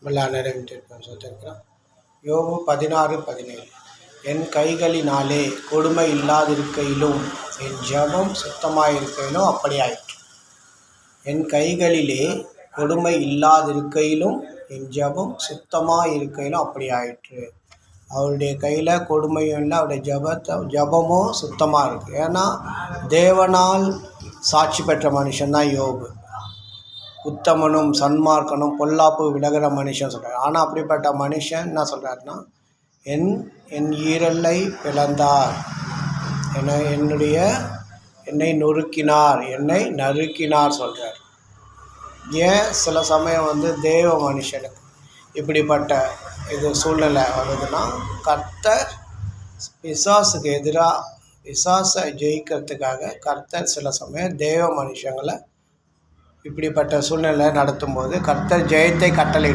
சொல்லியிருக்கிறான். யோபு 16:17. என் கைகளினாலே கொடுமை இல்லாதிருக்கையிலும் என் ஜெபம் சுத்தமாயிருக்கையிலும் அப்படி ஆயிற்று. என் கைகளிலே கொடுமை இல்லாதிருக்கையிலும் என் ஜெபம் சுத்தமாயிருக்கையிலும் அப்படி ஆயிற்று. அவருடைய கையில் கொடுமையும் இல்லை, அவருடைய ஜெபமும் சுத்தமாக இருக்குது. ஏன்னா தேவனால் சாட்சி பெற்ற மனுஷன்தான் யோபு. உத்தமனும் சன்மார்க்கனும் பொல்லாப்பு விலகிற மனுஷன் சொல்கிறார். ஆனால் அப்படிப்பட்ட மனுஷன் என்ன சொல்கிறாருன்னா, என் ஈரலை பிளந்தார், என்னை நறுக்கினார் சொல்கிறார். ஏன் சில சமயம் தேவ மனுஷனுக்கு இப்படிப்பட்ட இது சூழ்நிலை வருதுன்னா, கர்த்தர் பிசாசுக்கு எதிராக பிசாசை ஜெயிக்கிறதுக்காக கர்த்தர் சில சமயம் தேவ மனுஷங்களை இப்படிப்பட்ட சூழ்நிலை நடத்தும் போது கர்த்தர் ஜெயத்தை கட்டளை